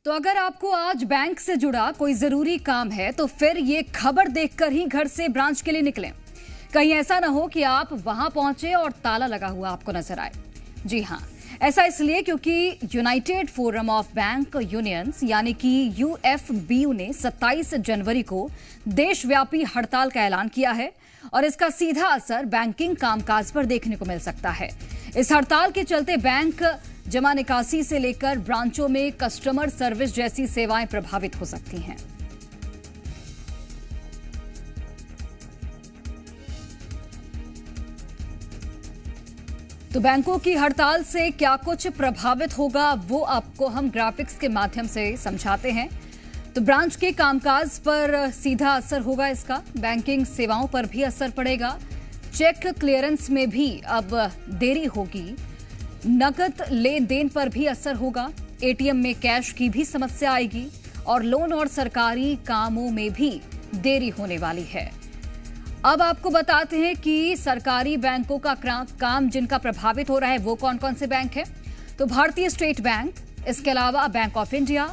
तो अगर आपको आज बैंक से जुड़ा कोई जरूरी काम है तो फिर ये खबर देखकर ही घर से ब्रांच के लिए निकलें। कहीं ऐसा ना हो कि आप वहां पहुंचे और ताला लगा हुआ आपको नजर आए। जी हां, ऐसा इसलिए क्योंकि United forum of bank unions यानी कि यूएफबीयू ने 27 जनवरी को देशव्यापी हड़ताल का ऐलान किया है और इसका सीधा असर बैंकिंग कामकाज पर देखने को मिल सकता है। इस हड़ताल के चलते बैंक जमा निकासी से लेकर ब्रांचों में कस्टमर सर्विस जैसी सेवाएं प्रभावित हो सकती हैं। तो बैंकों की हड़ताल से क्या कुछ प्रभावित होगा वो आपको हम ग्राफिक्स के माध्यम से समझाते हैं। तो ब्रांच के कामकाज पर सीधा असर होगा इसका, बैंकिंग सेवाओं पर भी असर पड़ेगा, चेक क्लियरेंस में भी अब देरी होगी, नकद लेन देन पर भी असर होगा, एटीएम में कैश की भी समस्या आएगी और लोन और सरकारी कामों में भी देरी होने वाली है। अब आपको बताते हैं कि सरकारी बैंकों का काम जिनका प्रभावित हो रहा है वो कौन कौन से बैंक है। तो भारतीय स्टेट बैंक, इसके अलावा Bank of India,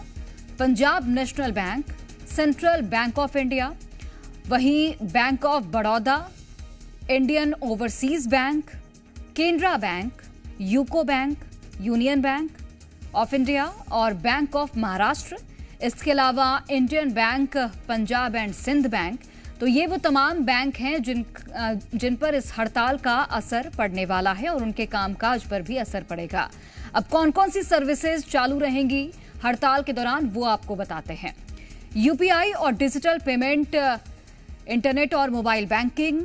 Punjab National Bank, Central Bank of India, वहीं Bank of Baroda, Indian Overseas Bank, Canara Bank, UCO Bank, Union Bank of India और बैंक ऑफ महाराष्ट्र, इसके अलावा Indian Bank, Punjab and Sindh Bank. तो ये वो तमाम बैंक हैं जिन पर इस हड़ताल का असर पड़ने वाला है और उनके कामकाज पर भी असर पड़ेगा। अब कौन कौन सी सर्विसेज चालू रहेंगी हड़ताल के दौरान वो आपको बताते हैं। यूपीआई और डिजिटल पेमेंट, इंटरनेट और मोबाइल बैंकिंग,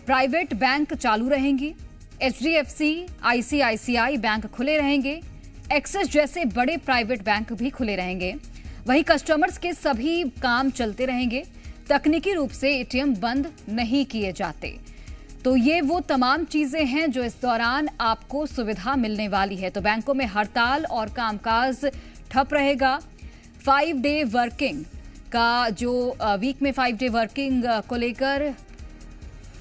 प्राइवेट बैंक चालू रहेंगी, एचडीएफसी, आईसीआईसीआई बैंक खुले रहेंगे, एक्सिस जैसे बड़े प्राइवेट बैंक भी खुले रहेंगे। वहीं कस्टमर्स के सभी काम चलते रहेंगे, तकनीकी रूप से एटीएम बंद नहीं किए जाते। तो ये वो तमाम चीजें हैं जो इस दौरान आपको सुविधा मिलने वाली है। तो बैंकों में हड़ताल और कामकाज ठप रहेगा। 5 डे वर्किंग का जो वीक में 5 डे वर्किंग को लेकर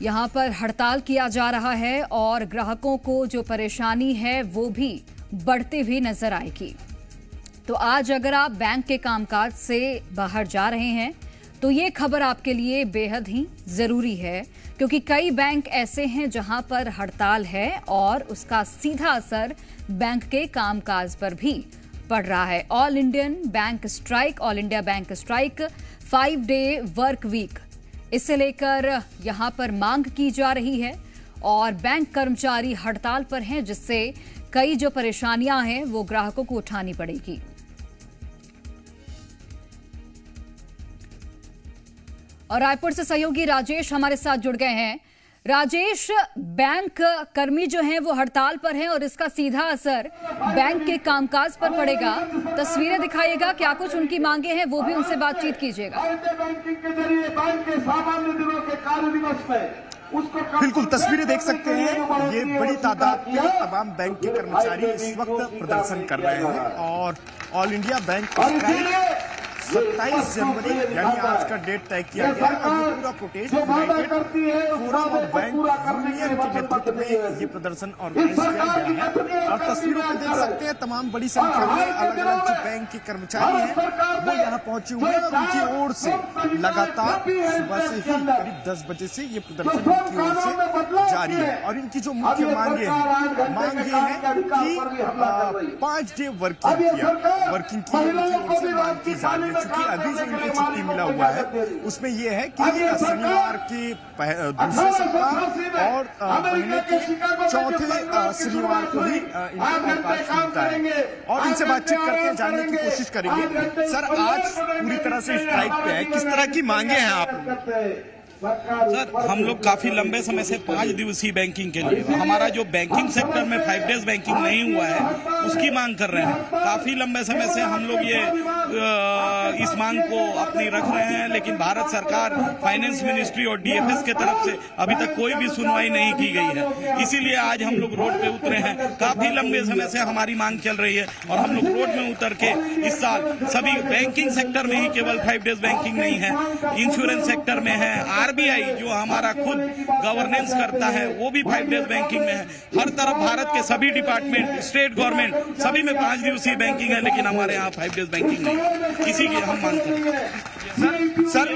यहां पर हड़ताल किया जा रहा है और ग्राहकों को जो परेशानी है वो भी बढ़ती हुई नजर आएगी। तो आज अगर आप बैंक के कामकाज से बाहर जा रहे हैं तो ये खबर आपके लिए बेहद ही जरूरी है, क्योंकि कई बैंक ऐसे हैं जहां पर हड़ताल है और उसका सीधा असर बैंक के कामकाज पर भी पड़ रहा है। All India bank strike 5 day work week, इसे लेकर यहां पर मांग की जा रही है और बैंक कर्मचारी हड़ताल पर हैं, जिससे कई जो परेशानियां हैं वो ग्राहकों को उठानी पड़ेगी। और रायपुर से सहयोगी राजेश हमारे साथ जुड़ गए हैं। राजेश, बैंक कर्मी जो हैं वो हड़ताल पर हैं और इसका सीधा असर बैंक के कामकाज पर पड़ेगा। तस्वीरें दिखाइएगा, क्या कुछ उनकी मांगे हैं वो भी उनसे बातचीत कीजिएगा। बिल्कुल, तस्वीरें देख सकते हैं। ये बड़ी तादाद में तमाम बैंक के कर्मचारी इस वक्त प्रदर्शन कर रहे हैं और ऑल इंडिया बैंक 27 जनवरी यानी आज का डेट तय किया गया है। और ये पूरा protest United forum of bank union के नेतृत्व में ये प्रदर्शन ऑर्गेनाइज किया गया है। और तस्वीरों में देख सकते हैं तमाम बड़ी संख्या में अलग अलग जो बैंक के कर्मचारी हैं वो यहाँ पहुंचे हुए हैं और उनकी ओर से लगातार सुबह से ही करीब 10 बजे से ये प्रदर्शन उनकी ओर से जारी है। और इनकी जो मुख्य मांग ये है कि 5 डे वर्किंग की ओर से मांग की जा रही है। चूंकि अभी जो इनको छुट्टी मिला हुआ है उसमें यह है कि शनिवार के दूसरे सप्ताह और महीने के चौथे शनिवार को ही इनको अवकाश मिलता है। और इनसे बातचीत करते हैं, जानने की कोशिश करेंगे। सर, आज पूरी तरह से स्ट्राइक पे है, किस तरह की मांगे हैं आप? सर, हम लोग काफी लंबे समय से 5 दिवसीय बैंकिंग के लिए, हमारा जो बैंकिंग सेक्टर में 5 डेज बैंकिंग नहीं हुआ है उसकी मांग कर रहे हैं। काफी लंबे समय से हम लोग ये इस मांग को अपनी रख रहे हैं, लेकिन भारत सरकार, फाइनेंस मिनिस्ट्री और डीएफएस के तरफ से अभी तक कोई भी सुनवाई नहीं की गई है। इसीलिए आज हम लोग रोड पे उतरे हैं। काफी लंबे समय से हमारी मांग चल रही है और हम लोग रोड में उतर के इस साल सभी बैंकिंग सेक्टर में ही, केवल 5 डेज बैंकिंग नहीं है, इंश्योरेंस सेक्टर में है, आरबीआई जो हमारा खुद गवर्नेंस करता है वो भी 5 डेज बैंकिंग में है। हर तरफ भारत के सभी डिपार्टमेंट, स्टेट गवर्नमेंट सभी में 5 दिवसीय बैंकिंग है, लेकिन हमारे यहाँ 5 डेज बैंकिंग नहीं। इसी की हम मांग करते हैं। सर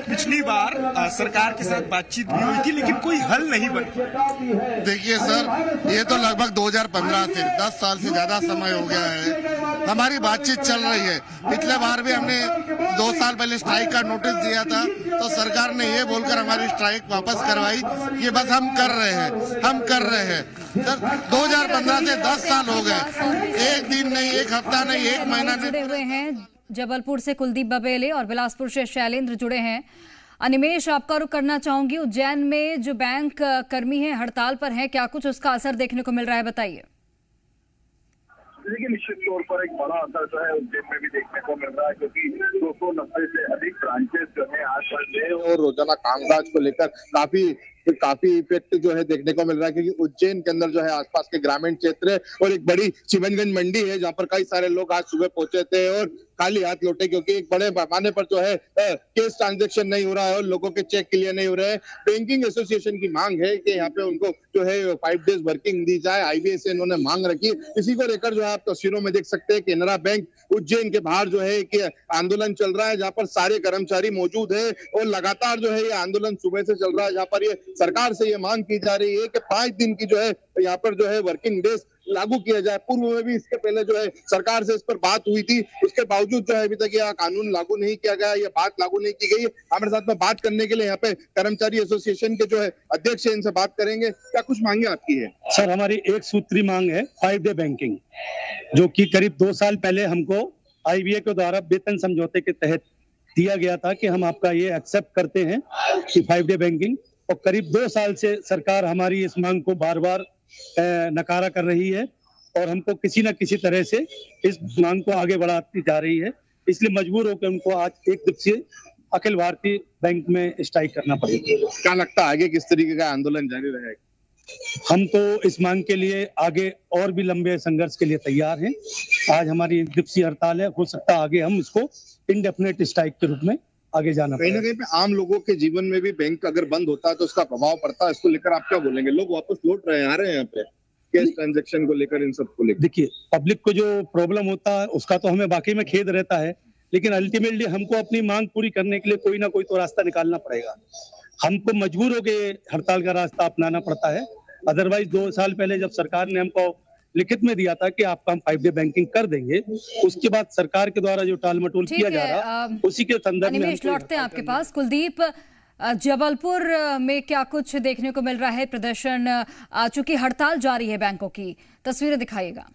पिछली बार सरकार के साथ बातचीत भी हुई थी, लेकिन कोई हल नहीं बना। देखिए सर, ये तो लगभग 2015 से 10 साल से ज्यादा समय हो गया है, हमारी बातचीत चल रही है। पिछले बार भी हमने 2 साल पहले स्ट्राइक का नोटिस दिया था, तो सरकार ने ये बोलकर हमारी स्ट्राइक वापस करवाई कि बस हम कर रहे हैं। सर 2015 से 10 साल हो गए, एक दिन नहीं, एक हफ्ता नहीं, एक महीना नहीं। जुड़े हुए हैं जबलपुर से कुलदीप बबेले और बिलासपुर से शैलेंद्र जुड़े हैं। अनिमेश, आपका रुख करना चाहूंगी, उज्जैन में जो बैंक कर्मी हैं हड़ताल पर हैं, क्या कुछ उसका असर देखने को मिल रहा है, बताइए। देखिए, निश्चित तौर पर एक बड़ा असर जो है उज्जैन में भी देखने को मिल रहा है, क्योंकि 290 से अधिक ब्रांचेस जो है आज बंद और रोजाना कामकाज को लेकर काफी इफेक्ट जो है देखने को मिल रहा है, क्योंकि उज्जैन के अंदर जो है आसपास के ग्रामीण क्षेत्र है और एक बड़ी चिमनगंज मंडी है, जहाँ पर कई सारे लोग आज सुबह पहुंचे थे और खाली हाथ लौटे, क्योंकि एक बड़े पैमाने पर जो है कैश ट्रांजैक्शन नहीं हो रहा है और लोगों के चेक क्लियर नहीं हो रहे हैं। बैंकिंग एसोसिएशन की मांग है कि यहाँ पे उनको जो है 5 डेज वर्किंग दी जाए, आईबीए से इन्होंने मांग रखी। इसी को लेकर जो है आप तस्वीरों में देख सकते हैं, केनरा बैंक उज्जैन के बाहर जो है एक आंदोलन चल रहा है, जहाँ पर सारे कर्मचारी मौजूद है और लगातार जो है ये आंदोलन सुबह से चल रहा है, जहाँ पर ये सरकार से ये मांग की जा रही है कि 5 दिन की जो है यहाँ पर जो है वर्किंग डेज लागू किया जाए। पूर्व में भी इसके पहले जो है सरकार से इस पर बात हुई थी, उसके बावजूद जो है अभी तक यह कानून लागू नहीं किया गया, ये बात लागू नहीं की गई। हमारे साथ में बात करने के लिए यहाँ पे कर्मचारी एसोसिएशन के जो है अध्यक्ष है, इनसे बात करेंगे। क्या कुछ मांगे आपकी है? सर, हमारी एक सूत्री मांग है 5 डे बैंकिंग, जो कि करीब 2 साल पहले हमको आईबीए के द्वारा वेतन समझौते के तहत दिया गया था कि हम आपका ये एक्सेप्ट करते हैं कि 5 डे बैंकिंग, और करीब 2 साल से सरकार हमारी इस मांग को बार बार नकारा कर रही है और हमको किसी न किसी तरह से इस मांग को आगे बढ़ाती जा रही है। इसलिए मजबूर होकर उनको आज 1 दिवसीय अखिल भारतीय बैंक में स्ट्राइक करना पड़ेगा। क्या लगता है आगे किस तरीके का आंदोलन जारी रहेगा? हम तो इस मांग के लिए आगे और भी लंबे संघर्ष के लिए तैयार हैं। आज हमारी 1 दिवसीय हड़ताल है, हो सकता है आगे हम इसको इंडेफिनिट स्ट्राइक के रूप में आगे जाना। कहीं ना कहीं पे आम लोगों के जीवन में भी बैंक अगर बंद होता है तो उसका प्रभाव पड़ता है, इसको लेकर आप क्या बोलेंगे? लोग वापस लौट रहे हैं, आ रहे हैं यहाँ पे कैश ट्रांजैक्शन को लेकर, इन सब को लेकर। देखिए, पब्लिक को जो प्रॉब्लम होता है उसका तो हमें बाकी में खेद रहता है, लेकिन अल्टीमेटली हमको अपनी मांग पूरी करने के लिए कोई ना कोई तो रास्ता निकालना पड़ेगा। हमको मजबूर होकर हड़ताल का रास्ता अपनाना पड़ता है। अदरवाइज 2 साल पहले जब सरकार ने हमको लिखित में दिया था कि आपका हम 5 डे बैंकिंग कर देंगे, उसके बाद सरकार के द्वारा जो टाल मटोल किया जा रहा उसी के संदर्भ में लौटते हैं आपके पास। कुलदीप, जबलपुर में क्या कुछ देखने को मिल रहा है प्रदर्शन, चूंकि हड़ताल जारी है बैंकों की, तस्वीरें दिखाइएगा।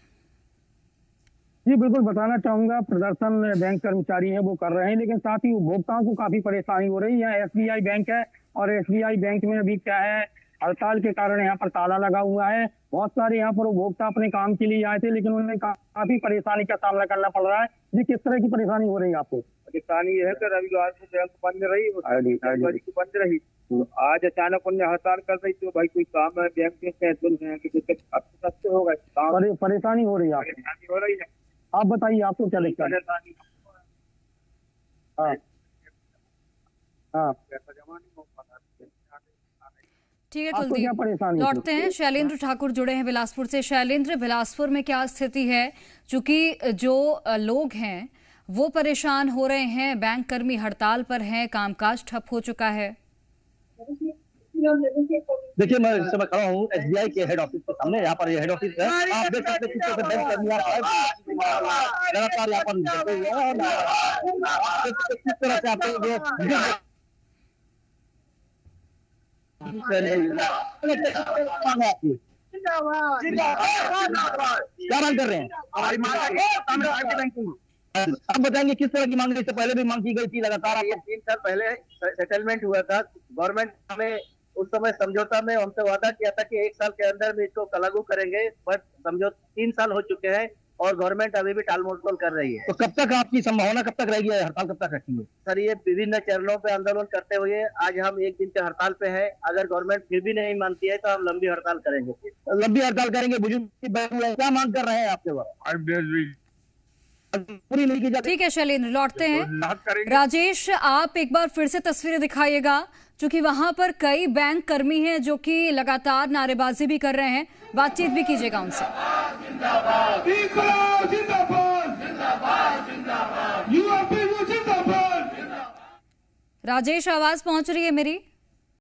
जी बिल्कुल, बताना चाहूंगा, प्रदर्शन बैंक कर्मचारी हैं वो कर रहे हैं, लेकिन साथ ही उपभोक्ताओं को काफी परेशानी हो रही है। यहाँ एसबीआई बैंक है और एसबीआई बैंक में अभी क्या है, हड़ताल के कारण यहाँ पर ताला लगा हुआ है। बहुत सारे यहाँ पर उपभोक्ता अपने काम के लिए आए थे, लेकिन उन्हें काफी परेशानी का सामना करना पड़ रहा है। जी, किस तरह की परेशानी हो रही है आपको? परेशानी यह है कि रविवार को बैंक बंद रही, बंद रही, तो आज अचानक उन्हें हड़ताल कर दी, तो भाई कोई काम है बैंक में होगा, परेशानी हो रही है, परेशानी हो रही है। आप बताइए, आपको क्या लगता है? ठीक है कुलदीप, लौटते हैं। शैलेंद्र ठाकुर जुड़े हैं बिलासपुर से। शैलेंद्र, बिलासपुर में क्या स्थिति है, चूंकि जो लोग हैं वो परेशान हो रहे हैं, बैंक कर्मी हड़ताल पर हैं, कामकाज ठप हो चुका है? देखिए, मैं इस समय खड़ा हूँ एसबीआई के हेड ऑफिस के सामने। यहाँ पर ये हेड ऑफिस है, आप देख सकते हैं बैंक कर्मी लगातार यहाँ पर किस तरह से आपको क्या मांग कर रहे हैं? आप बताएंगे किस तरह की मांग? इससे पहले भी मांग की गई थी लगातार। 3 साल पहले सेटलमेंट हुआ था, गवर्नमेंट हमें उस समय समझौता में हमसे वादा किया था कि 1 साल के अंदर में इसको लागू करेंगे, बट समझौता 3 साल हो चुके हैं और गवर्नमेंट अभी भी टालमटोल कर रही है। तो कब तक आपकी संभावना कब तक रहेगी, हड़ताल कब तक रखेंगे? सर, ये विभिन्न चरणों पे आंदोलन करते हुए आज हम 1 दिन के हड़ताल पे है। अगर गवर्नमेंट फिर भी नहीं मानती है तो हम लंबी हड़ताल करेंगे। लंबी हड़ताल करेंगे। बुजुर्ग क्या मांग कर रहे हैं आपके वहाँ? पूरी नहीं की जाती। ठीक है शैलेंद्र, लौटते हैं। राजेश, आप एक बार फिर से तस्वीरें दिखाइएगा, क्योंकि वहां पर कई बैंक कर्मी हैं जो कि लगातार नारेबाजी भी कर रहे हैं। बातचीत भी कीजिएगा उनसे। राजेश, आवाज पहुंच रही है मेरी?